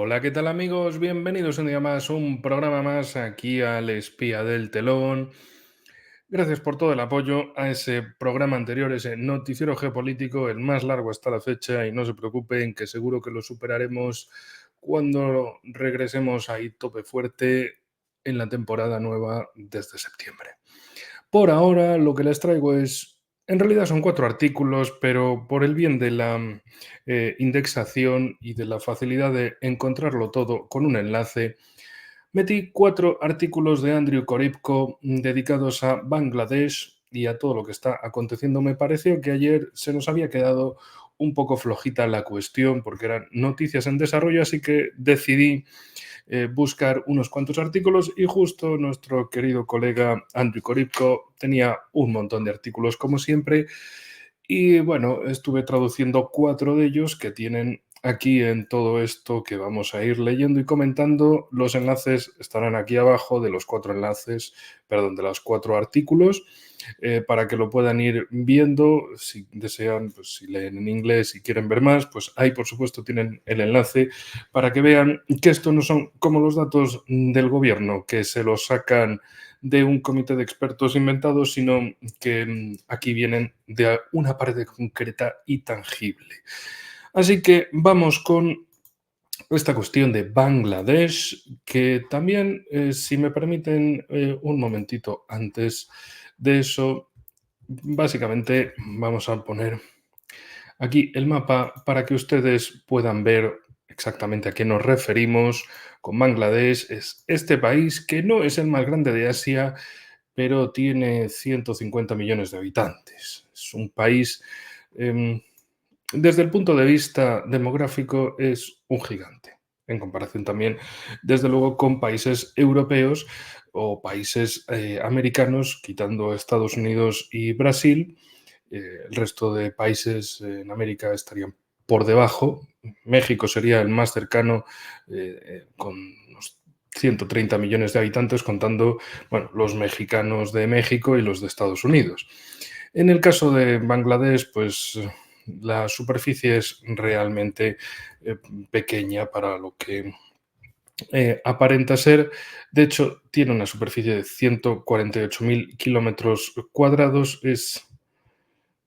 Hola, ¿qué tal amigos? Bienvenidos un día más, un programa más aquí al Espía del Telón. Gracias por todo el apoyo a ese programa anterior, ese noticiero geopolítico, el más largo hasta la fecha, y no se preocupen que seguro que lo superaremos cuando regresemos ahí tope fuerte en la temporada nueva desde septiembre. Por ahora, lo que les traigo es, en realidad son 4 artículos, pero por el bien de la indexación y de la facilidad de encontrarlo todo con un enlace, metí 4 artículos de Andrew Koripko dedicados a Bangladesh y a todo lo que está aconteciendo. Me pareció que ayer se nos había quedado un poco flojita la cuestión porque eran noticias en desarrollo, así que decidí buscar unos cuantos artículos y justo nuestro querido colega Andrew Koripko tenía un montón de artículos como siempre y bueno, estuve traduciendo 4 de ellos que tienen aquí en todo esto que vamos a ir leyendo y comentando. Los enlaces estarán aquí abajo de los 4 enlaces, perdón, de los 4 artículos, para que lo puedan ir viendo si desean, pues si leen en inglés y quieren ver más, pues ahí por supuesto tienen el enlace para que vean que esto no son como los datos del gobierno, que se los sacan de un comité de expertos inventados, sino que aquí vienen de una parte concreta y tangible. Así que vamos con esta cuestión de Bangladesh, que también, si me permiten un momentito antes de eso, básicamente vamos a poner aquí el mapa para que ustedes puedan ver exactamente a qué nos referimos con Bangladesh. Es este país que no es el más grande de Asia, pero tiene 150 millones de habitantes. Es un país, em, desde el punto de vista demográfico, es un gigante, en comparación también, desde luego, con países europeos o países americanos, quitando Estados Unidos y Brasil. El resto de países en América estarían por debajo. México sería el más cercano, con unos 130 millones de habitantes, contando bueno, los mexicanos de México y los de Estados Unidos. En el caso de Bangladesh, pues la superficie es realmente eh, pequeña para lo que aparenta ser. De hecho, tiene una superficie de 148.000 kilómetros cuadrados.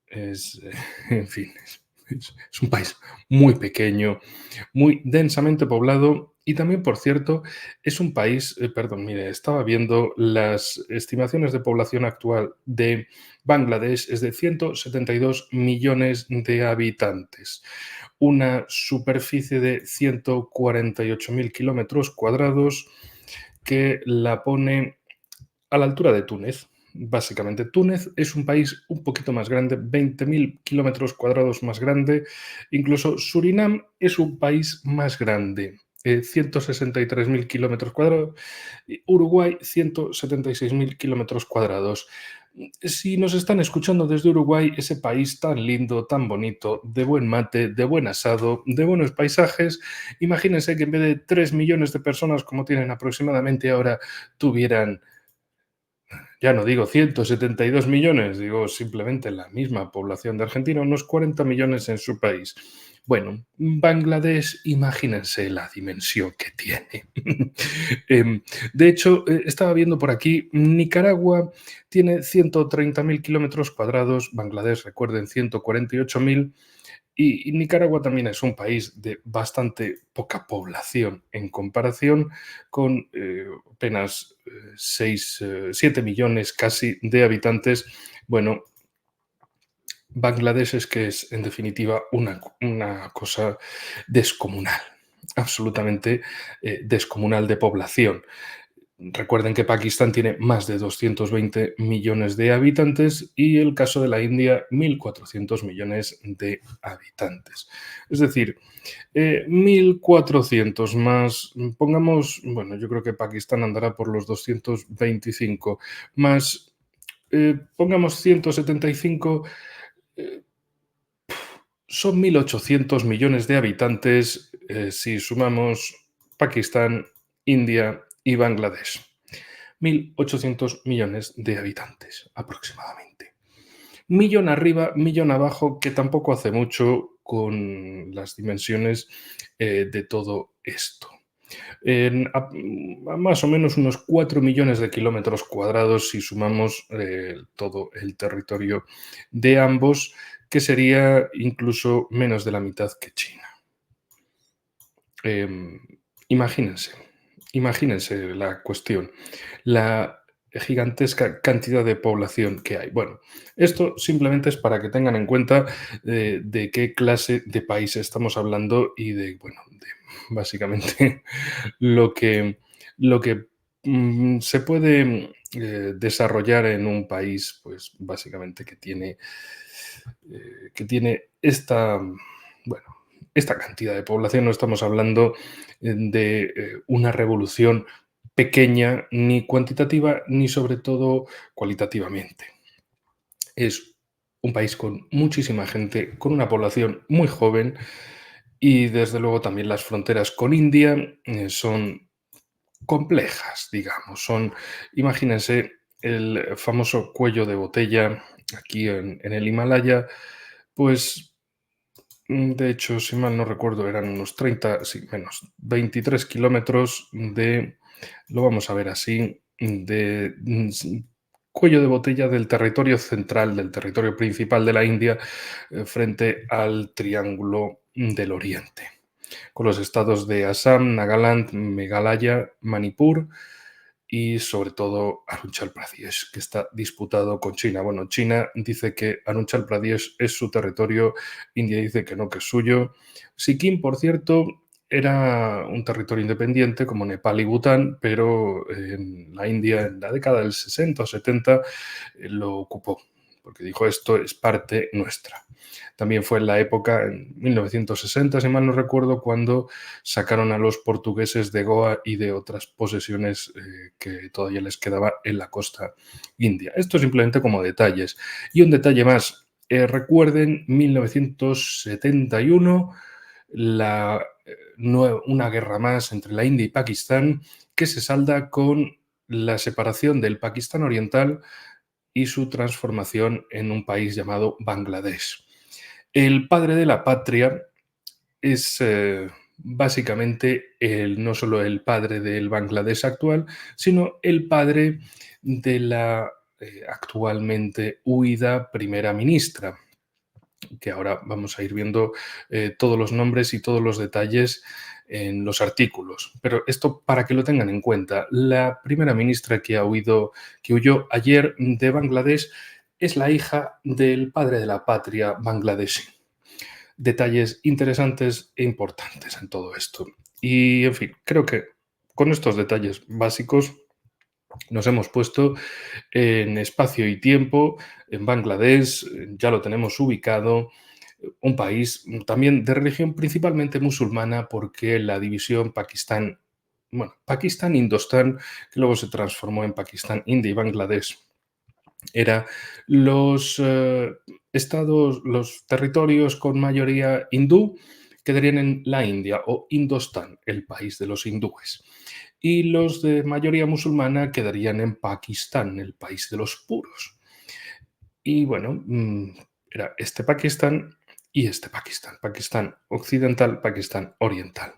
En fin, es un país muy pequeño, muy densamente poblado y también, por cierto, es un país, perdón, mire, estaba viendo las estimaciones de población actual de Bangladesh, es de 172 millones de habitantes, una superficie de 148.000 kilómetros cuadrados que la pone a la altura de Túnez. Básicamente, Túnez es un país un poquito más grande, 20.000 kilómetros cuadrados más grande. Incluso Surinam es un país más grande, 163.000 kilómetros cuadrados. Uruguay, 176.000 kilómetros cuadrados. Si nos están escuchando desde Uruguay, ese país tan lindo, tan bonito, de buen mate, de buen asado, de buenos paisajes, imagínense que en vez de 3 millones de personas, como tienen aproximadamente ahora, tuvieran, ya no digo 172 millones, digo simplemente la misma población de Argentina, unos 40 millones en su país. Bueno, Bangladesh, imagínense la dimensión que tiene. Em, de hecho, estaba viendo por aquí, Nicaragua tiene 130.000 kilómetros cuadrados, Bangladesh, recuerden, 148.000, y Nicaragua también es un país de bastante poca población en comparación con apenas 7 millones casi de habitantes. Bueno, Bangladesh es que es en definitiva una cosa descomunal, absolutamente descomunal de población. Recuerden que Pakistán tiene más de 220 millones de habitantes y el caso de la India, 1.400 millones de habitantes. Es decir, 1.400 más, pongamos, bueno, yo creo que Pakistán andará por los 225, más, pongamos 175, eh, son 1.800 millones de habitantes si sumamos Pakistán, India y Bangladesh. 1.800 millones de habitantes aproximadamente. Millón arriba, millón abajo, que tampoco hace mucho con las dimensiones de todo esto. A más o menos unos 4 millones de kilómetros cuadrados si sumamos todo el territorio de ambos, que sería incluso menos de la mitad que China. Em, imagínense, imagínense la cuestión, la gigantesca cantidad de población que hay. Bueno, esto simplemente es para que tengan en cuenta de qué clase de país estamos hablando y de, bueno, de básicamente lo que, lo que se puede desarrollar en un país, pues básicamente que tiene esta, bueno, esta cantidad de población. No estamos hablando de una revolución pequeña, ni cuantitativa, ni sobre todo cualitativamente. Es un país con muchísima gente, con una población muy joven y desde luego también las fronteras con India son complejas, digamos. Imagínense el famoso cuello de botella aquí en el Himalaya, pues de hecho, si mal no recuerdo, eran unos 30, sí, menos, 23 kilómetros lo vamos a ver así, cuello de botella del territorio central, del territorio principal de la India, frente al Triángulo del Oriente, con los estados de Assam, Nagaland, Meghalaya, Manipur y sobre todo Arunachal Pradesh, que está disputado con China. Bueno, China dice que Arunachal Pradesh es su territorio, India dice que no, que es suyo. Sikkim, por cierto, era un territorio independiente como Nepal y Bután, pero en la India en la década del 60 o 70 lo ocupó, porque dijo esto es parte nuestra. También fue en la época, en 1960, si mal no recuerdo, cuando sacaron a los portugueses de Goa y de otras posesiones que todavía les quedaba en la costa india. Esto simplemente como detalles. Y un detalle más, recuerden 1971, una guerra más entre la India y Pakistán que se salda con la separación del Pakistán oriental y su transformación en un país llamado Bangladesh. El padre de la patria es básicamente no solo el padre del Bangladesh actual, sino el padre de la actualmente huida primera ministra, que ahora vamos a ir viendo todos los nombres y todos los detalles en los artículos. Pero esto para que lo tengan en cuenta, la primera ministra que huyó ayer de Bangladesh es la hija del padre de la patria bangladesí. Detalles interesantes e importantes en todo esto. Y, en fin, creo que con estos detalles básicos nos hemos puesto en espacio y tiempo. En Bangladesh ya lo tenemos ubicado, un país también de religión principalmente musulmana, porque la división Pakistán, bueno, Pakistán-Indostán, que luego se transformó en Pakistán, India y Bangladesh, era los estados, los territorios con mayoría hindú quedarían en la India o Indostán, el país de los hindúes. Y los de mayoría musulmana quedarían en Pakistán, el país de los puros. Y bueno, era este Pakistán y este Pakistán. Pakistán occidental, Pakistán oriental.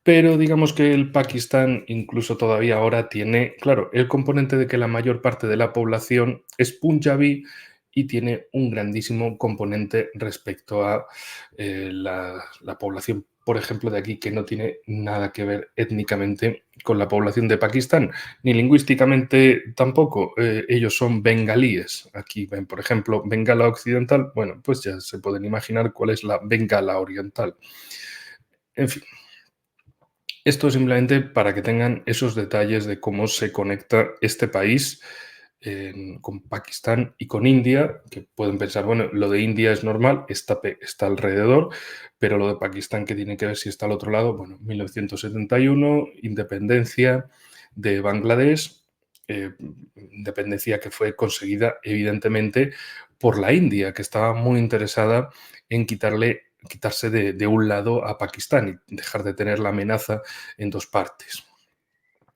Pero digamos que el Pakistán, incluso todavía ahora, tiene, claro, el componente de que la mayor parte de la población es punjabí y tiene un grandísimo componente respecto a la población, por ejemplo, de aquí, que no tiene nada que ver étnicamente con la población de Pakistán, ni lingüísticamente tampoco. Ellos son bengalíes. Aquí ven, por ejemplo, Bengala Occidental. Bueno, pues ya se pueden imaginar cuál es la Bengala Oriental. En fin. Esto simplemente para que tengan esos detalles de cómo se conecta este país con Pakistán y con India, que pueden pensar, bueno, lo de India es normal, está alrededor, pero lo de Pakistán, ¿qué tiene que ver si está al otro lado? Bueno, 1971, independencia de Bangladesh, independencia que fue conseguida evidentemente por la India, que estaba muy interesada en quitarse de un lado a Pakistán y dejar de tener la amenaza en dos partes.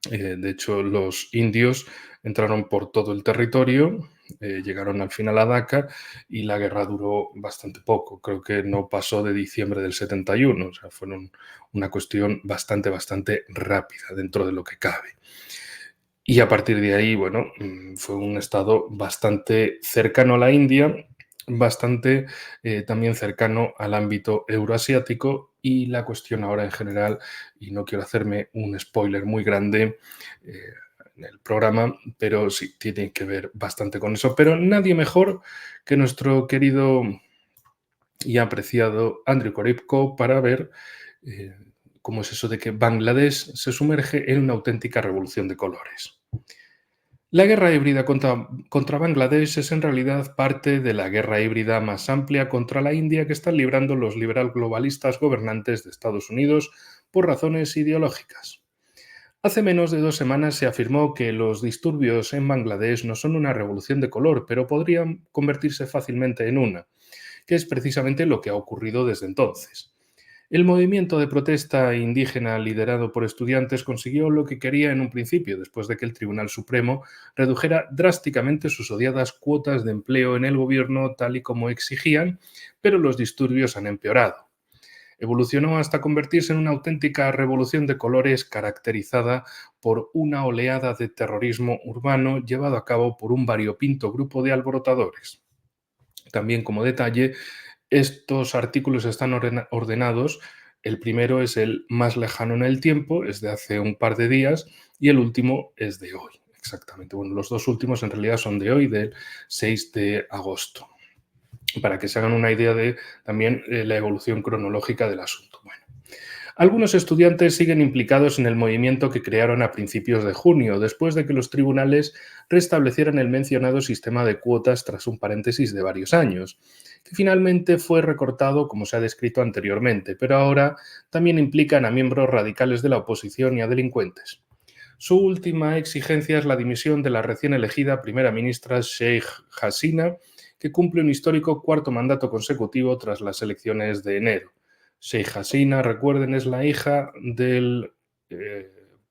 De hecho, los indios entraron por todo el territorio, llegaron al final a Dhaka y la guerra duró bastante poco. Creo que no pasó de diciembre del 71, o sea, fue una cuestión bastante rápida dentro de lo que cabe. Y a partir de ahí, bueno, fue un estado bastante cercano a la India, bastante también cercano al ámbito euroasiático, y la cuestión ahora en general, y no quiero hacerme un spoiler muy grande eh, en el programa, pero sí, tiene que ver bastante con eso. Pero nadie mejor que nuestro querido y apreciado Andrew Koripko para ver eh, cómo es eso de que Bangladesh se sumerge en una auténtica revolución de colores. La guerra híbrida contra Bangladesh es en realidad parte de la guerra híbrida más amplia contra la India que están librando los liberal globalistas gobernantes de Estados Unidos por razones ideológicas. Hace menos de 2 semanas se afirmó que los disturbios en Bangladesh no son una revolución de color, pero podrían convertirse fácilmente en una, que es precisamente lo que ha ocurrido desde entonces. El movimiento de protesta indígena liderado por estudiantes consiguió lo que quería en un principio, después de que el Tribunal Supremo redujera drásticamente sus odiadas cuotas de empleo en el gobierno tal y como exigían, pero los disturbios han empeorado. Evolucionó hasta convertirse en una auténtica revolución de colores caracterizada por una oleada de terrorismo urbano llevado a cabo por un variopinto grupo de alborotadores. También como detalle, estos artículos están ordenados. El primero es el más lejano en el tiempo, es de hace un par de días, y el último es de hoy, exactamente. Bueno, los dos últimos en realidad son de hoy, del 6 de agosto, para que se hagan una idea de también la evolución cronológica del asunto. Bueno, algunos estudiantes siguen implicados en el movimiento que crearon a principios de junio, después de que los tribunales restablecieran el mencionado sistema de cuotas tras un paréntesis de varios años, que finalmente fue recortado como se ha descrito anteriormente, pero ahora también implican a miembros radicales de la oposición y a delincuentes. Su última exigencia es la dimisión de la recién elegida primera ministra Sheikh Hasina, que cumple un histórico cuarto mandato consecutivo tras las elecciones de enero. Sheikh Hasina, recuerden, es la hija del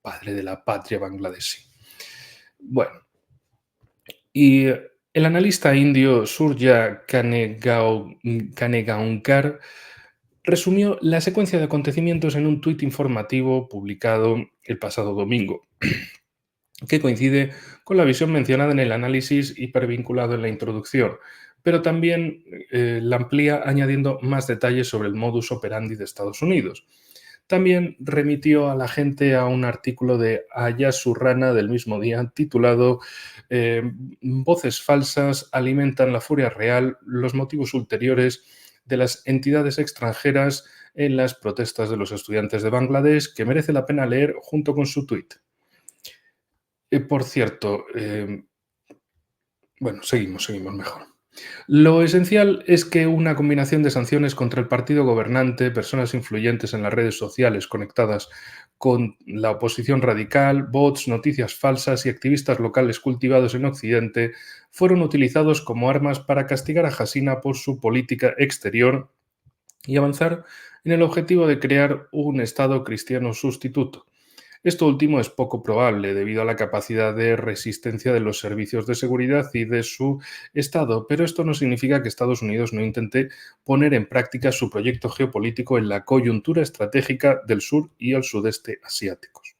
padre de la patria bangladesí. Bueno, y el analista indio Surya Kanegaonkar resumió la secuencia de acontecimientos en un tuit informativo publicado el pasado domingo, que coincide con la visión mencionada en el análisis hipervinculado en la introducción, pero también la amplía añadiendo más detalles sobre el modus operandi de Estados Unidos. También remitió a la gente a un artículo de Aya Surrana del mismo día titulado Voces falsas alimentan la furia real, los motivos ulteriores de las entidades extranjeras en las protestas de los estudiantes de Bangladesh, que merece la pena leer junto con su tuit. Por cierto, bueno, seguimos mejor. Lo esencial es que una combinación de sanciones contra el partido gobernante, personas influyentes en las redes sociales conectadas con la oposición radical, bots, noticias falsas y activistas locales cultivados en Occidente fueron utilizados como armas para castigar a Hasina por su política exterior y avanzar en el objetivo de crear un Estado cristiano sustituto. Esto último es poco probable debido a la capacidad de resistencia de los servicios de seguridad y de su Estado, pero esto no significa que Estados Unidos no intente poner en práctica su proyecto geopolítico en la coyuntura estratégica del sur y el sudeste asiáticos.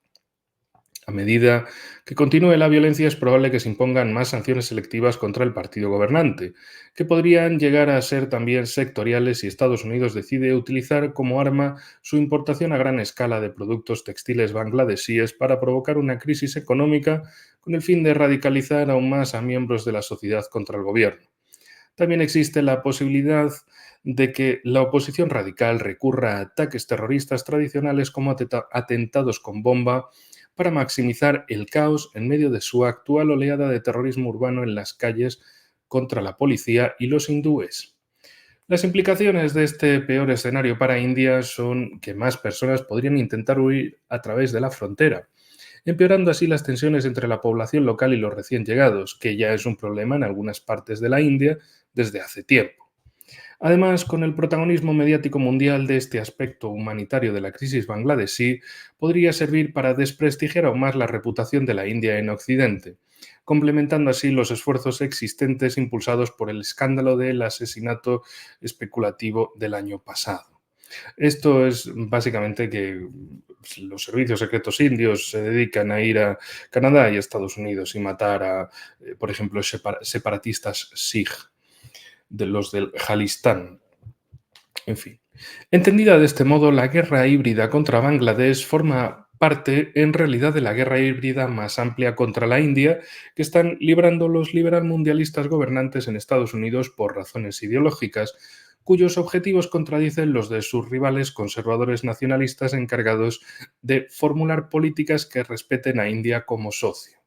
A medida que continúe la violencia, es probable que se impongan más sanciones selectivas contra el partido gobernante, que podrían llegar a ser también sectoriales si Estados Unidos decide utilizar como arma su importación a gran escala de productos textiles bangladesíes para provocar una crisis económica con el fin de radicalizar aún más a miembros de la sociedad contra el gobierno. También existe la posibilidad de que la oposición radical recurra a ataques terroristas tradicionales como atentados con bomba para maximizar el caos en medio de su actual oleada de terrorismo urbano en las calles contra la policía y los hindúes. Las implicaciones de este peor escenario para India son que más personas podrían intentar huir a través de la frontera, empeorando así las tensiones entre la población local y los recién llegados, que ya es un problema en algunas partes de la India desde hace tiempo. Además, con el protagonismo mediático mundial de este aspecto humanitario de la crisis bangladesí, podría servir para desprestigiar aún más la reputación de la India en Occidente, complementando así los esfuerzos existentes impulsados por el escándalo del asesinato especulativo del año pasado. Esto es básicamente que los servicios secretos indios se dedican a ir a Canadá y a Estados Unidos y matar a, por ejemplo, separatistas Sikh, de los del Jalistán. En fin. Entendida de este modo, la guerra híbrida contra Bangladesh forma parte en realidad de la guerra híbrida más amplia contra la India que están librando los liberal mundialistas gobernantes en Estados Unidos por razones ideológicas, cuyos objetivos contradicen los de sus rivales conservadores nacionalistas encargados de formular políticas que respeten a India como socio.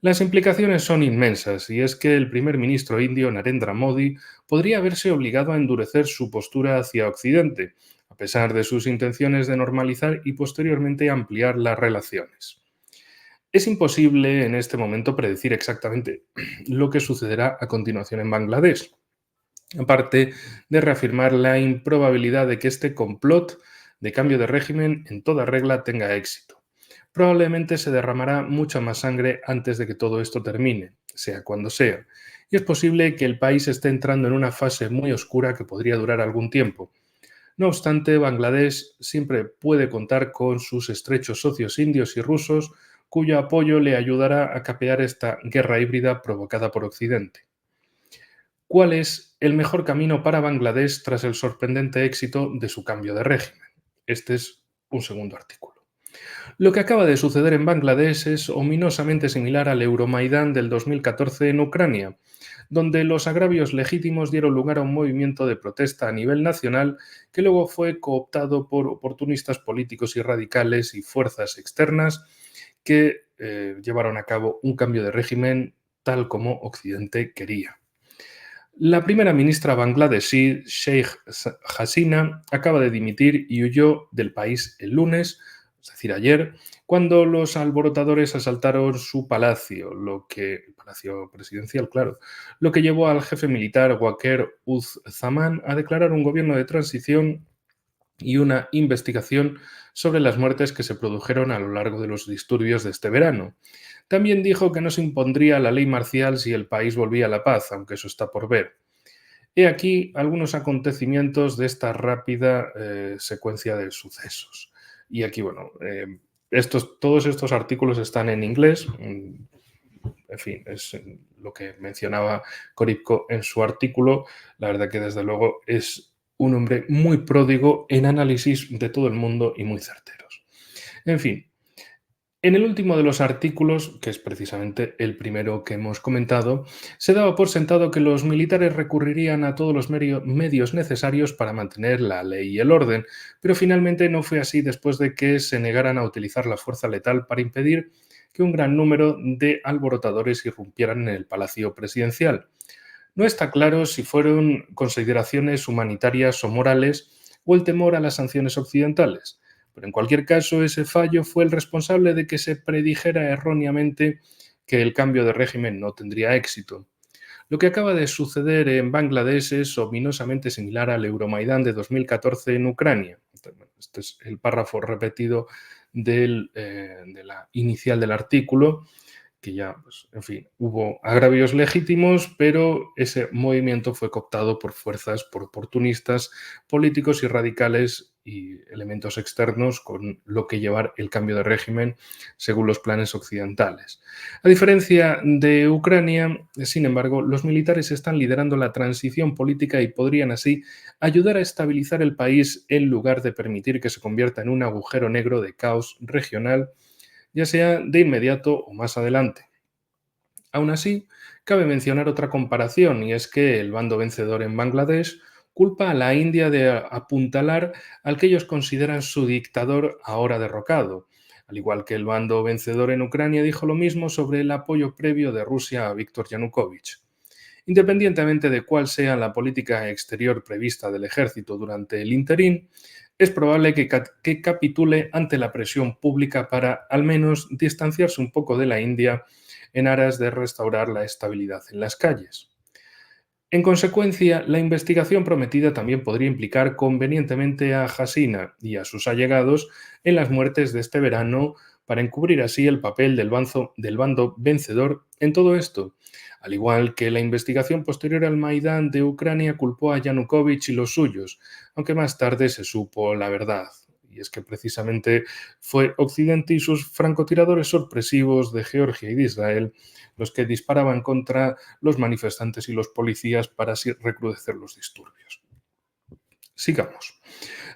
Las implicaciones son inmensas, y es que el primer ministro indio Narendra Modi podría verse obligado a endurecer su postura hacia Occidente, a pesar de sus intenciones de normalizar y posteriormente ampliar las relaciones. Es imposible en este momento predecir exactamente lo que sucederá a continuación en Bangladesh, aparte de reafirmar la improbabilidad de que este complot de cambio de régimen en toda regla tenga éxito. Probablemente se derramará mucha más sangre antes de que todo esto termine, sea cuando sea, y es posible que el país esté entrando en una fase muy oscura que podría durar algún tiempo. No obstante, Bangladesh siempre puede contar con sus estrechos socios indios y rusos, cuyo apoyo le ayudará a capear esta guerra híbrida provocada por Occidente. ¿Cuál es el mejor camino para Bangladesh tras el sorprendente éxito de su cambio de régimen? Este es un segundo artículo. Lo que acaba de suceder en Bangladesh es ominosamente similar al Euromaidán del 2014 en Ucrania, donde los agravios legítimos dieron lugar a un movimiento de protesta a nivel nacional que luego fue cooptado por oportunistas políticos y radicales y fuerzas externas que llevaron a cabo un cambio de régimen tal como Occidente quería. La primera ministra bangladesí, Sheikh Hasina, acaba de dimitir y huyó del país el lunes, es decir, ayer, cuando los alborotadores asaltaron su palacio, el palacio presidencial, claro, lo que llevó al jefe militar Waqar Zaman a declarar un gobierno de transición y una investigación sobre las muertes que se produjeron a lo largo de los disturbios de este verano. También dijo que no se impondría la ley marcial si el país volvía a la paz, aunque eso está por ver. He aquí algunos acontecimientos de esta rápida secuencia de sucesos. Y aquí, bueno, todos estos artículos están en inglés. En fin, es lo que mencionaba Coripko en su artículo. La verdad que desde luego es un hombre muy pródigo en análisis de todo el mundo y muy certeros. En fin, en el último de los artículos, que es precisamente el primero que hemos comentado, se daba por sentado que los militares recurrirían a todos los medios necesarios para mantener la ley y el orden, pero finalmente no fue así después de que se negaran a utilizar la fuerza letal para impedir que un gran número de alborotadores irrumpieran en el palacio presidencial. No está claro si fueron consideraciones humanitarias o morales o el temor a las sanciones occidentales, pero en cualquier caso ese fallo fue el responsable de que se predijera erróneamente que el cambio de régimen no tendría éxito. Lo que acaba de suceder en Bangladesh es ominosamente similar al Euromaidán de 2014 en Ucrania. Este es el párrafo repetido de la inicial del artículo, que ya, pues, en fin, hubo agravios legítimos, pero ese movimiento fue cooptado por fuerzas, por oportunistas, políticos y radicales y elementos externos con lo que llevar el cambio de régimen según los planes occidentales. A diferencia de Ucrania, sin embargo, los militares están liderando la transición política y podrían así ayudar a estabilizar el país en lugar de permitir que se convierta en un agujero negro de caos regional, ya sea de inmediato o más adelante. Aún así, cabe mencionar otra comparación, y es que el bando vencedor en Bangladesh culpa a la India de apuntalar al que ellos consideran su dictador ahora derrocado, al igual que el bando vencedor en Ucrania dijo lo mismo sobre el apoyo previo de Rusia a Víktor Yanukovych. Independientemente de cuál sea la política exterior prevista del ejército durante el interín, es probable que capitule ante la presión pública para, al menos, distanciarse un poco de la India en aras de restaurar la estabilidad en las calles. En consecuencia, la investigación prometida también podría implicar convenientemente a Hasina y a sus allegados en las muertes de este verano para encubrir así el papel del bando vencedor en todo esto. Al igual que la investigación posterior al Maidán de Ucrania culpó a Yanukovych y los suyos, aunque más tarde se supo la verdad. Y es que precisamente fue Occidente y sus francotiradores sorpresivos de Georgia y de Israel los que disparaban contra los manifestantes y los policías para así recrudecer los disturbios. Sigamos.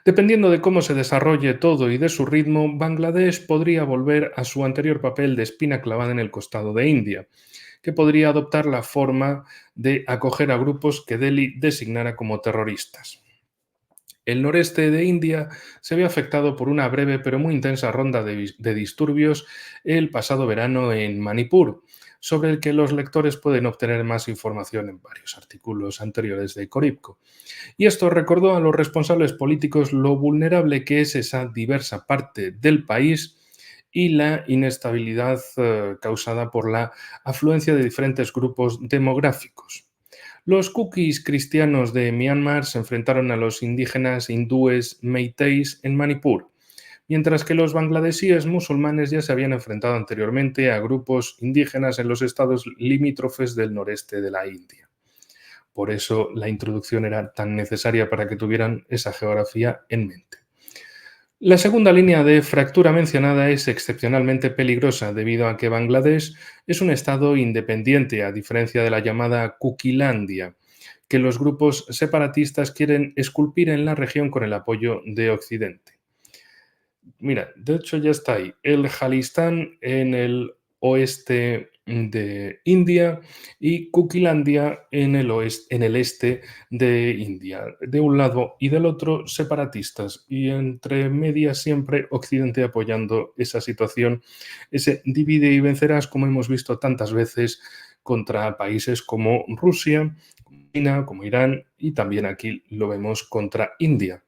Dependiendo de cómo se desarrolle todo y de su ritmo, Bangladesh podría volver a su anterior papel de espina clavada en el costado de India, que podría adoptar la forma de acoger a grupos que Delhi designara como terroristas. El noreste de India se vio afectado por una breve pero muy intensa ronda de disturbios el pasado verano en Manipur, sobre el que los lectores pueden obtener más información en varios artículos anteriores de Coripco. Y esto recordó a los responsables políticos lo vulnerable que es esa diversa parte del país y la inestabilidad causada por la afluencia de diferentes grupos demográficos. Los cookies cristianos de Myanmar se enfrentaron a los indígenas hindúes meiteis en Manipur, mientras que los bangladesíes musulmanes ya se habían enfrentado anteriormente a grupos indígenas en los estados limítrofes del noreste de la India. Por eso la introducción era tan necesaria para que tuvieran esa geografía en mente. La segunda línea de fractura mencionada es excepcionalmente peligrosa debido a que Bangladesh es un estado independiente, a diferencia de la llamada Cookielandia, que los grupos separatistas quieren esculpir en la región con el apoyo de Occidente. Mira, de hecho ya está ahí. El Jalistán en el oeste de India y Cookielandia en en el este de India. De un lado y del otro, separatistas. Y entre medias siempre Occidente apoyando esa situación, ese divide y vencerás, como hemos visto tantas veces, contra países como Rusia, China, como Irán, y también aquí lo vemos contra India.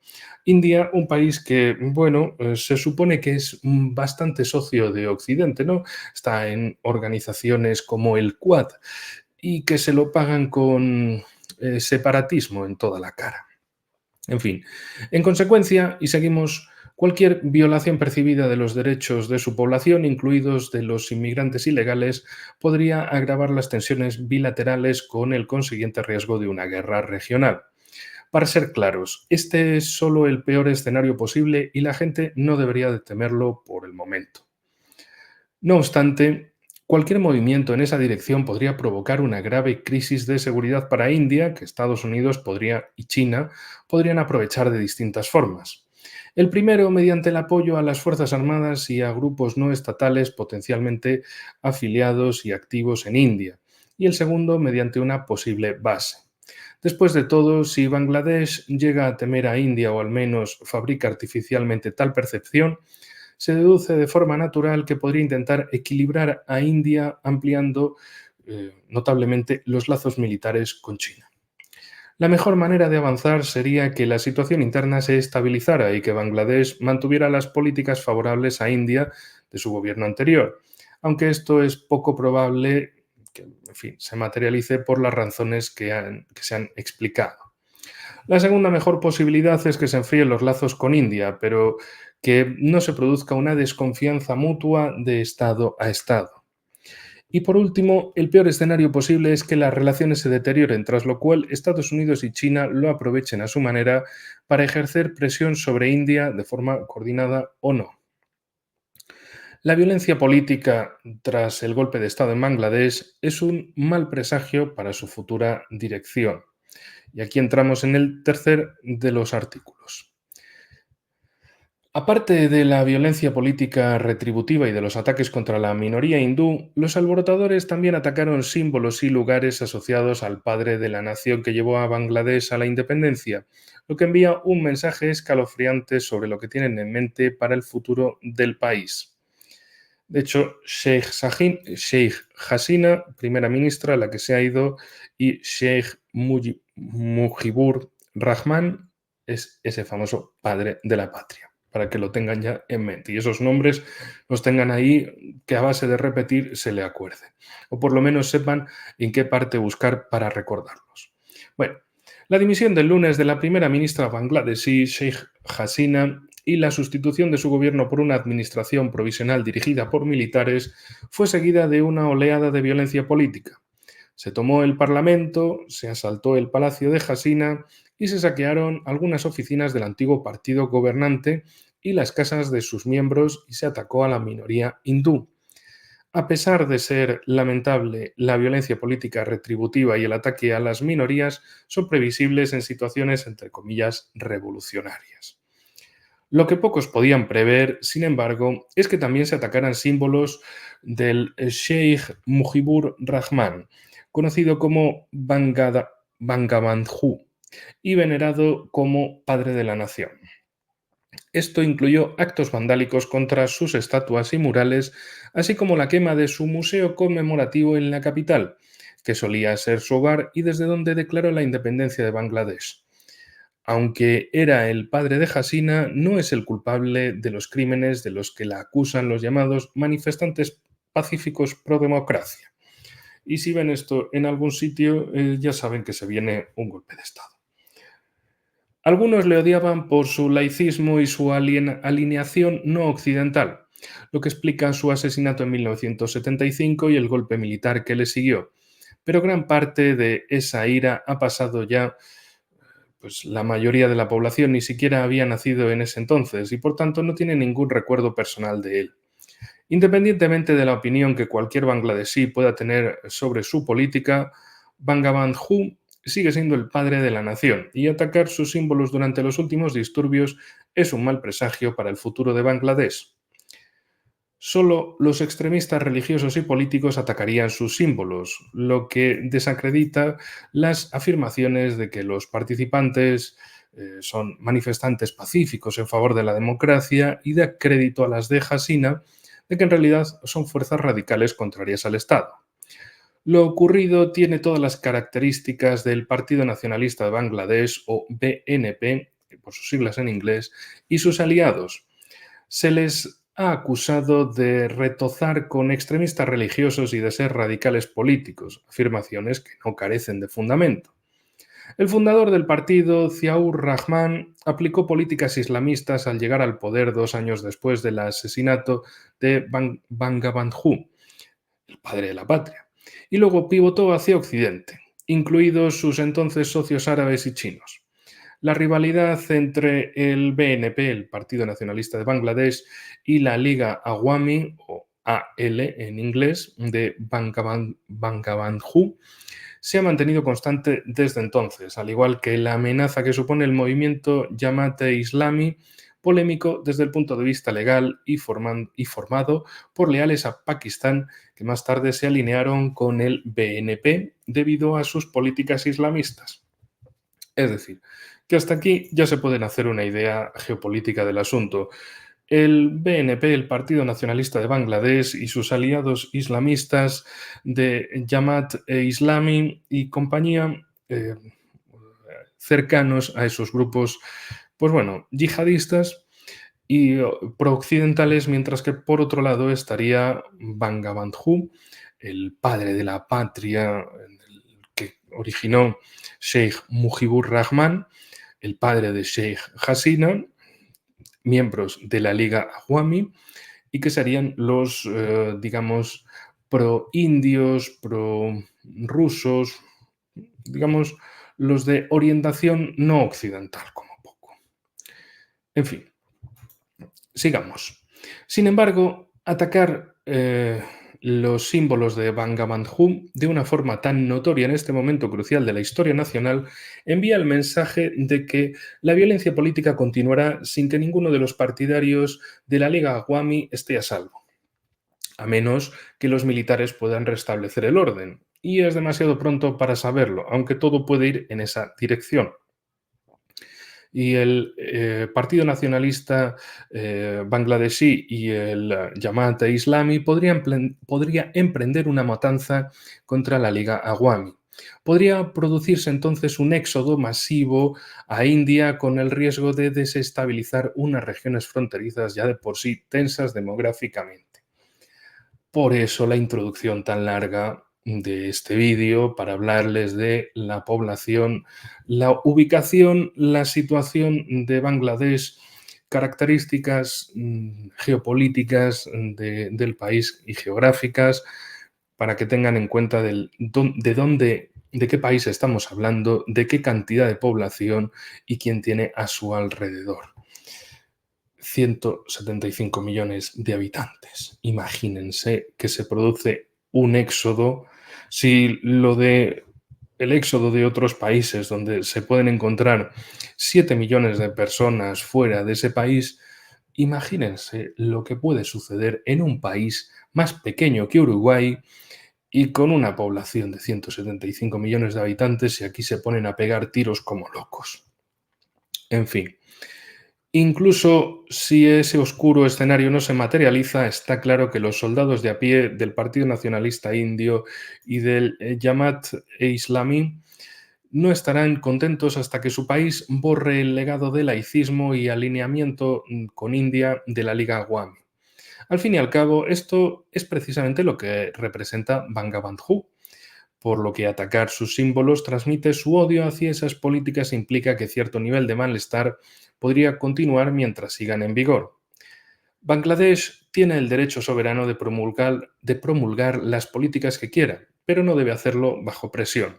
India, un país que, bueno, se supone que es bastante socio de Occidente, ¿no? Está en organizaciones como el Quad y que se lo pagan con separatismo en toda la cara. En fin, en consecuencia, y seguimos, cualquier violación percibida de los derechos de su población, incluidos de los inmigrantes ilegales, podría agravar las tensiones bilaterales con el consiguiente riesgo de una guerra regional. Para ser claros, este es solo el peor escenario posible y la gente no debería de temerlo por el momento. No obstante, cualquier movimiento en esa dirección podría provocar una grave crisis de seguridad para India que Estados Unidos y China podrían aprovechar de distintas formas. El primero, mediante el apoyo a las Fuerzas Armadas y a grupos no estatales potencialmente afiliados y activos en India. Y el segundo, mediante una posible base. Después de todo, si Bangladesh llega a temer a India o al menos fabrica artificialmente tal percepción, se deduce de forma natural que podría intentar equilibrar a India ampliando notablemente los lazos militares con China. La mejor manera de avanzar sería que la situación interna se estabilizara y que Bangladesh mantuviera las políticas favorables a India de su gobierno anterior, aunque esto es poco probable que, en fin, se materialice por las razones que se han explicado. La segunda mejor posibilidad es que se enfríen los lazos con India, pero que no se produzca una desconfianza mutua de Estado a Estado. Y por último, el peor escenario posible es que las relaciones se deterioren, tras lo cual Estados Unidos y China lo aprovechen a su manera para ejercer presión sobre India de forma coordinada o no. La violencia política tras el golpe de Estado en Bangladesh es un mal presagio para su futura dirección. Y aquí entramos en el tercer de los artículos. Aparte de la violencia política retributiva y de los ataques contra la minoría hindú, los alborotadores también atacaron símbolos y lugares asociados al padre de la nación que llevó a Bangladesh a la independencia, lo que envía un mensaje escalofriante sobre lo que tienen en mente para el futuro del país. De hecho, Sheikh Hasina, primera ministra, la que se ha ido, y Sheikh Mujibur Rahman es ese famoso padre de la patria, para que lo tengan ya en mente. Y esos nombres los tengan ahí, que a base de repetir se le acuerde. O por lo menos sepan en qué parte buscar para recordarlos. Bueno, la dimisión del lunes de la primera ministra bangladesí, Sheikh Hasina, y la sustitución de su gobierno por una administración provisional dirigida por militares fue seguida de una oleada de violencia política. Se tomó el Parlamento, se asaltó el Palacio de Hasina y se saquearon algunas oficinas del antiguo partido gobernante y las casas de sus miembros y se atacó a la minoría hindú. A pesar de ser lamentable, la violencia política retributiva y el ataque a las minorías son previsibles en situaciones, entre comillas, revolucionarias. Lo que pocos podían prever, sin embargo, es que también se atacaran símbolos del Sheikh Mujibur Rahman, conocido como Bangabandhu y venerado como padre de la nación. Esto incluyó actos vandálicos contra sus estatuas y murales, así como la quema de su museo conmemorativo en la capital, que solía ser su hogar y desde donde declaró la independencia de Bangladesh. Aunque era el padre de Hasina, no es el culpable de los crímenes de los que la acusan los llamados manifestantes pacíficos pro democracia. Y si ven esto en algún sitio, ya saben que se viene un golpe de Estado. Algunos le odiaban por su laicismo y su alineación no occidental, lo que explica su asesinato en 1975 y el golpe militar que le siguió. Pero gran parte de esa ira ha pasado ya, pues la mayoría de la población ni siquiera había nacido en ese entonces y por tanto no tiene ningún recuerdo personal de él. Independientemente de la opinión que cualquier bangladesí pueda tener sobre su política, Bangabandhu sigue siendo el padre de la nación y atacar sus símbolos durante los últimos disturbios es un mal presagio para el futuro de Bangladesh. Solo los extremistas religiosos y políticos atacarían sus símbolos, lo que desacredita las afirmaciones de que los participantes son manifestantes pacíficos en favor de la democracia y da crédito a las de Hasina de que en realidad son fuerzas radicales contrarias al Estado. Lo ocurrido tiene todas las características del Partido Nacionalista de Bangladesh, o BNP, por sus siglas en inglés, y sus aliados. Se les ha acusado de retozar con extremistas religiosos y de ser radicales políticos, afirmaciones que no carecen de fundamento. El fundador del partido, Ziaur Rahman, aplicó políticas islamistas al llegar al poder 2 años después del asesinato de Bangabandhu, el padre de la patria, y luego pivotó hacia Occidente, incluidos sus entonces socios árabes y chinos. La rivalidad entre el BNP, el Partido Nacionalista de Bangladesh, y la Liga Awami, o AL en inglés, de Bangabandhu, se ha mantenido constante desde entonces, al igual que la amenaza que supone el movimiento Jamaat-e-Islami, polémico desde el punto de vista legal y formado por leales a Pakistán, que más tarde se alinearon con el BNP debido a sus políticas islamistas. Es decir, que hasta aquí ya se pueden hacer una idea geopolítica del asunto. El BNP, el Partido Nacionalista de Bangladesh, y sus aliados islamistas de Jamaat-e-Islami y compañía, cercanos a esos grupos, pues bueno, yihadistas y prooccidentales, mientras que por otro lado estaría Bangabandhu, el padre de la patria, el que originó Sheikh Mujibur Rahman, el padre de Sheikh Hasina, miembros de la Liga Awami, y que serían los, digamos, pro-indios, pro-rusos, digamos, los de orientación no occidental, como poco. En fin, sigamos. Sin embargo, atacar los símbolos de Bangabandhu de una forma tan notoria en este momento crucial de la historia nacional envía el mensaje de que la violencia política continuará sin que ninguno de los partidarios de la Liga Awami esté a salvo, a menos que los militares puedan restablecer el orden. Y es demasiado pronto para saberlo, aunque todo puede ir en esa dirección. Y el Partido Nacionalista bangladesí y el Jamaat-e-Islami podría emprender una matanza contra la Liga Awami. Podría producirse entonces un éxodo masivo a India con el riesgo de desestabilizar unas regiones fronterizas ya de por sí tensas demográficamente. Por eso la introducción tan larga de este vídeo para hablarles de la población, la ubicación, la situación de Bangladesh, características geopolíticas del país y geográficas, para que tengan en cuenta de qué país estamos hablando, de qué cantidad de población y quién tiene a su alrededor. 175 millones de habitantes. Imagínense que se produce un éxodo. Si lo de el éxodo de otros países donde se pueden encontrar 7 millones de personas fuera de ese país, imagínense lo que puede suceder en un país más pequeño que Uruguay y con una población de 175 millones de habitantes, y aquí se ponen a pegar tiros como locos. En fin. Incluso si ese oscuro escenario no se materializa, está claro que los soldados de a pie del Partido Nacionalista Indio y del Jamaat-e-Islami no estarán contentos hasta que su país borre el legado de laicismo y alineamiento con India de la Liga Awami. Al fin y al cabo, esto es precisamente lo que representa Bangabandhu, por lo que atacar sus símbolos transmite su odio hacia esas políticas e implica que cierto nivel de malestar podría continuar mientras sigan en vigor. Bangladesh tiene el derecho soberano de promulgar las políticas que quiera, pero no debe hacerlo bajo presión.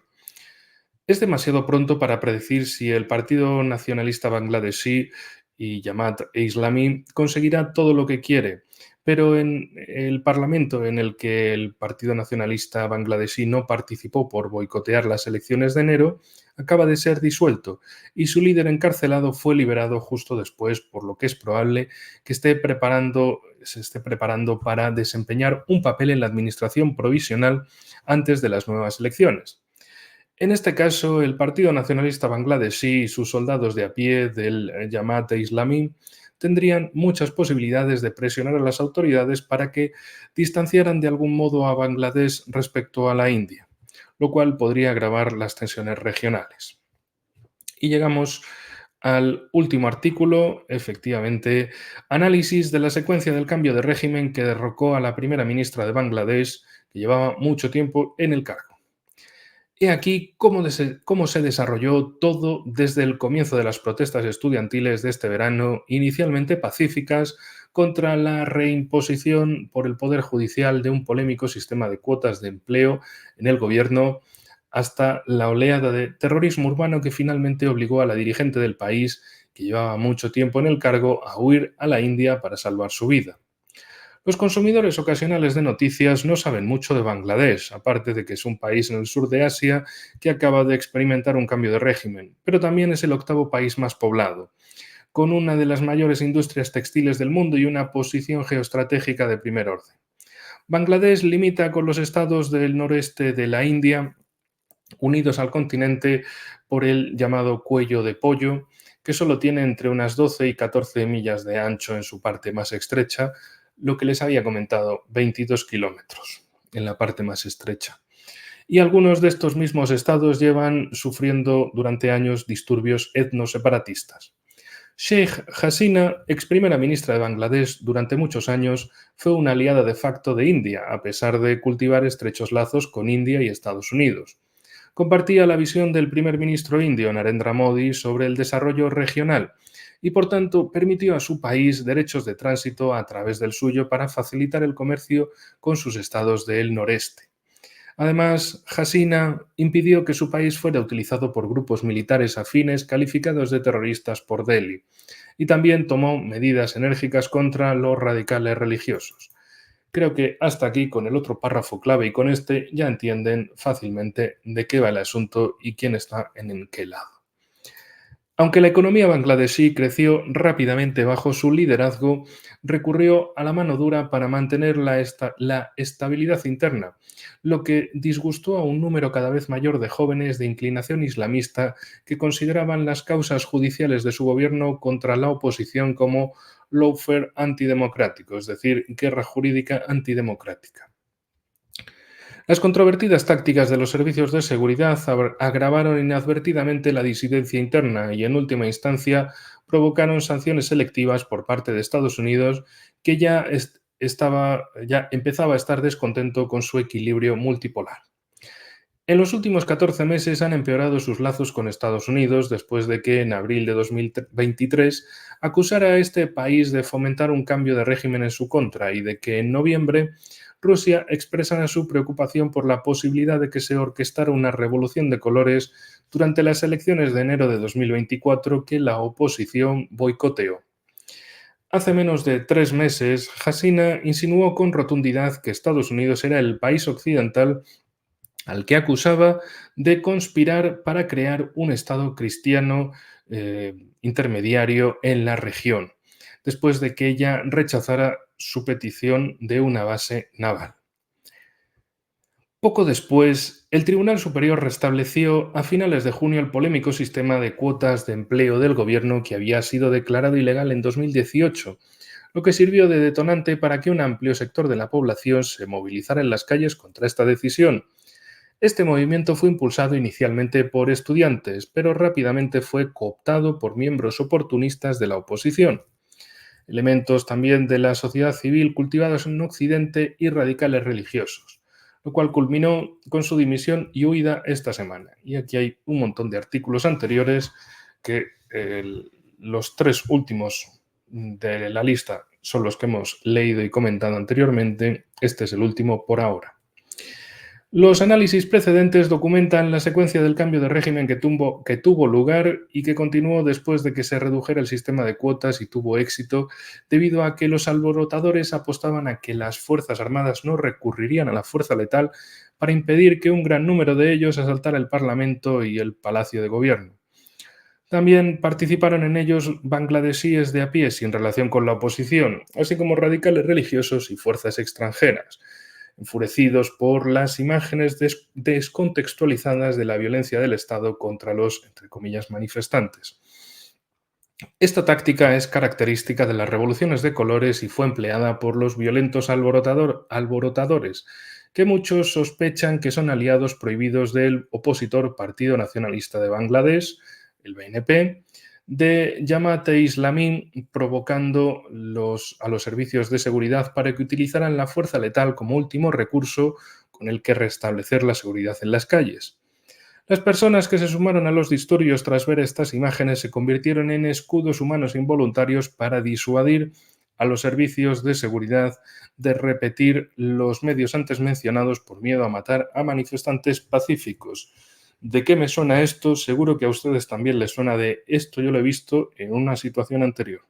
Es demasiado pronto para predecir si el Partido Nacionalista Bangladesí y Jamaat-e-Islami conseguirá todo lo que quiere, pero en el Parlamento en el que el Partido Nacionalista Bangladesí no participó por boicotear las elecciones de enero, acaba de ser disuelto y su líder encarcelado fue liberado justo después, por lo que es probable que se esté preparando para desempeñar un papel en la administración provisional antes de las nuevas elecciones. En este caso, el Partido Nacionalista Bangladesí y sus soldados de a pie del Jamaat-e-Islami tendrían muchas posibilidades de presionar a las autoridades para que distanciaran de algún modo a Bangladesh respecto a la India, lo cual podría agravar las tensiones regionales. Y llegamos al último artículo, efectivamente, análisis de la secuencia del cambio de régimen que derrocó a la primera ministra de Bangladesh, que llevaba mucho tiempo en el cargo. He aquí cómo se desarrolló todo desde el comienzo de las protestas estudiantiles de este verano, inicialmente pacíficas, contra la reimposición por el Poder Judicial de un polémico sistema de cuotas de empleo en el gobierno, hasta la oleada de terrorismo urbano que finalmente obligó a la dirigente del país, que llevaba mucho tiempo en el cargo, a huir a la India para salvar su vida. Los consumidores ocasionales de noticias no saben mucho de Bangladesh, aparte de que es un país en el sur de Asia que acaba de experimentar un cambio de régimen, pero también es el octavo país más poblado, con una de las mayores industrias textiles del mundo y una posición geoestratégica de primer orden. Bangladesh limita con los estados del noreste de la India, unidos al continente por el llamado cuello de pollo, que solo tiene entre unas 12 y 14 millas de ancho en su parte más estrecha, lo que les había comentado, 22 kilómetros en la parte más estrecha. Y algunos de estos mismos estados llevan sufriendo durante años disturbios etnoseparatistas. Sheikh Hasina, ex primera ministra de Bangladesh durante muchos años, fue una aliada de facto de India, a pesar de cultivar estrechos lazos con India y Estados Unidos. Compartía la visión del primer ministro indio Narendra Modi sobre el desarrollo regional y, por tanto, permitió a su país derechos de tránsito a través del suyo para facilitar el comercio con sus estados del noreste. Además, Hasina impidió que su país fuera utilizado por grupos militares afines calificados de terroristas por Delhi y también tomó medidas enérgicas contra los radicales religiosos. Creo que hasta aquí con el otro párrafo clave y con este ya entienden fácilmente de qué va el asunto y quién está en qué lado. Aunque la economía bangladesí creció rápidamente bajo su liderazgo, recurrió a la mano dura para mantener la estabilidad interna, lo que disgustó a un número cada vez mayor de jóvenes de inclinación islamista que consideraban las causas judiciales de su gobierno contra la oposición como lawfare antidemocrático, es decir, guerra jurídica antidemocrática. Las controvertidas tácticas de los servicios de seguridad agravaron inadvertidamente la disidencia interna y, en última instancia, provocaron sanciones selectivas por parte de Estados Unidos, que ya empezaba a estar descontento con su equilibrio multipolar. En los últimos 14 meses han empeorado sus lazos con Estados Unidos después de que en abril de 2023 acusara a este país de fomentar un cambio de régimen en su contra y de que en noviembre Rusia expresara su preocupación por la posibilidad de que se orquestara una revolución de colores durante las elecciones de enero de 2024 que la oposición boicoteó. Hace menos de 3 meses, Hasina insinuó con rotundidad que Estados Unidos era el país occidental al que acusaba de conspirar para crear un Estado cristiano intermediario en la región, después de que ella rechazara su petición de una base naval. Poco después, el Tribunal Superior restableció a finales de junio el polémico sistema de cuotas de empleo del gobierno que había sido declarado ilegal en 2018, lo que sirvió de detonante para que un amplio sector de la población se movilizara en las calles contra esta decisión. Este movimiento fue impulsado inicialmente por estudiantes, pero rápidamente fue cooptado por miembros oportunistas de la oposición, elementos también de la sociedad civil cultivados en Occidente y radicales religiosos, lo cual culminó con su dimisión y huida esta semana. Y aquí hay un montón de artículos anteriores que los 3 últimos de la lista son los que hemos leído y comentado anteriormente. Este es el último por ahora. Los análisis precedentes documentan la secuencia del cambio de régimen que tuvo lugar y que continuó después de que se redujera el sistema de cuotas y tuvo éxito debido a que los alborotadores apostaban a que las Fuerzas Armadas no recurrirían a la fuerza letal para impedir que un gran número de ellos asaltara el Parlamento y el Palacio de Gobierno. También participaron en ellos bangladesíes de a pie sin relación con la oposición, así como radicales religiosos y fuerzas extranjeras, enfurecidos por las imágenes descontextualizadas de la violencia del Estado contra los, entre comillas, manifestantes. Esta táctica es característica de las revoluciones de colores y fue empleada por los violentos alborotadores, que muchos sospechan que son aliados prohibidos del opositor Partido Nacionalista de Bangladesh, el BNP, de Jamaat-e-Islami, provocando a los servicios de seguridad para que utilizaran la fuerza letal como último recurso con el que restablecer la seguridad en las calles. Las personas que se sumaron a los disturbios tras ver estas imágenes se convirtieron en escudos humanos involuntarios para disuadir a los servicios de seguridad de repetir los medios antes mencionados por miedo a matar a manifestantes pacíficos. ¿De qué me suena esto? Seguro que a ustedes también les suena de esto, yo lo he visto en una situación anterior.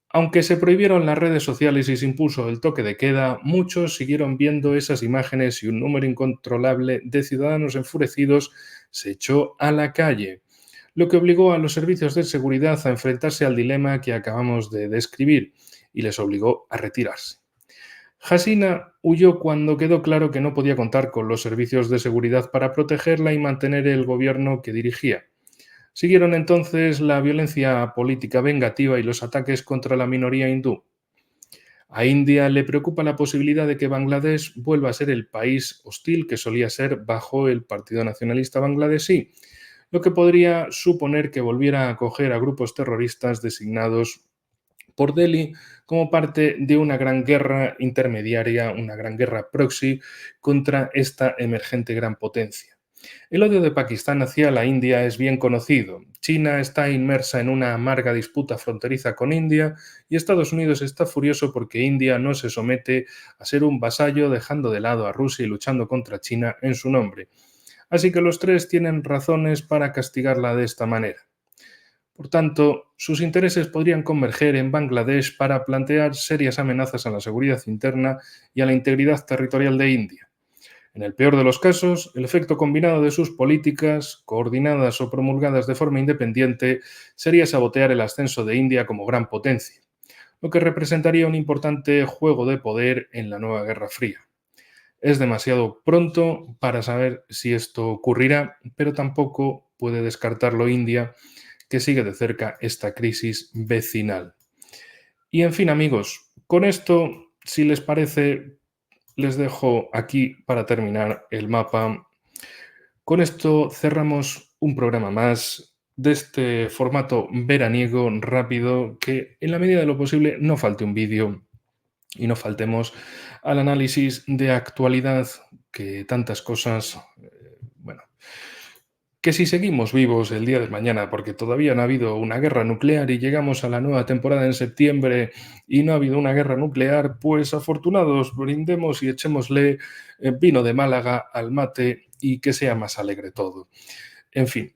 Aunque se prohibieron las redes sociales y se impuso el toque de queda, muchos siguieron viendo esas imágenes y un número incontrolable de ciudadanos enfurecidos se echó a la calle, lo que obligó a los servicios de seguridad a enfrentarse al dilema que acabamos de describir y les obligó a retirarse. Hasina huyó cuando quedó claro que no podía contar con los servicios de seguridad para protegerla y mantener el gobierno que dirigía. Siguieron entonces la violencia política vengativa y los ataques contra la minoría hindú. A India le preocupa la posibilidad de que Bangladesh vuelva a ser el país hostil que solía ser bajo el Partido Nacionalista Bangladesí, lo que podría suponer que volviera a acoger a grupos terroristas designados por Delhi como parte de una gran guerra intermediaria, una gran guerra proxy contra esta emergente gran potencia. El odio de Pakistán hacia la India es bien conocido. China está inmersa en una amarga disputa fronteriza con India y Estados Unidos está furioso porque India no se somete a ser un vasallo, dejando de lado a Rusia y luchando contra China en su nombre. Así que los tres tienen razones para castigarla de esta manera. Por tanto, sus intereses podrían converger en Bangladesh para plantear serias amenazas a la seguridad interna y a la integridad territorial de India. En el peor de los casos, el efecto combinado de sus políticas, coordinadas o promulgadas de forma independiente, sería sabotear el ascenso de India como gran potencia, lo que representaría un importante juego de poder en la nueva Guerra Fría. Es demasiado pronto para saber si esto ocurrirá, pero tampoco puede descartarlo India, que sigue de cerca esta crisis vecinal. Y en fin, amigos, con esto, si les parece, les dejo aquí para terminar el mapa. Con esto cerramos un programa más de este formato veraniego rápido, que en la medida de lo posible no falte un vídeo y no faltemos al análisis de actualidad que tantas cosas Que si seguimos vivos el día de mañana, porque todavía no ha habido una guerra nuclear y llegamos a la nueva temporada en septiembre y no ha habido una guerra nuclear, pues afortunados brindemos y echémosle vino de Málaga al mate y que sea más alegre todo. En fin,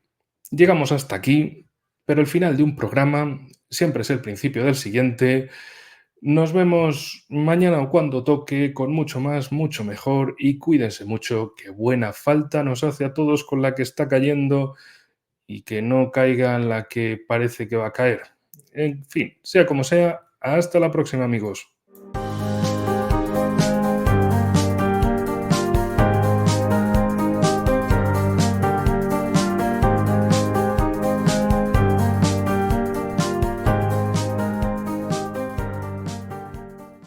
llegamos hasta aquí, pero el final de un programa siempre es el principio del siguiente. Nos vemos mañana o cuando toque con mucho más, mucho mejor y cuídense mucho, que buena falta nos hace a todos con la que está cayendo y que no caiga en la que parece que va a caer. En fin, sea como sea, hasta la próxima amigos.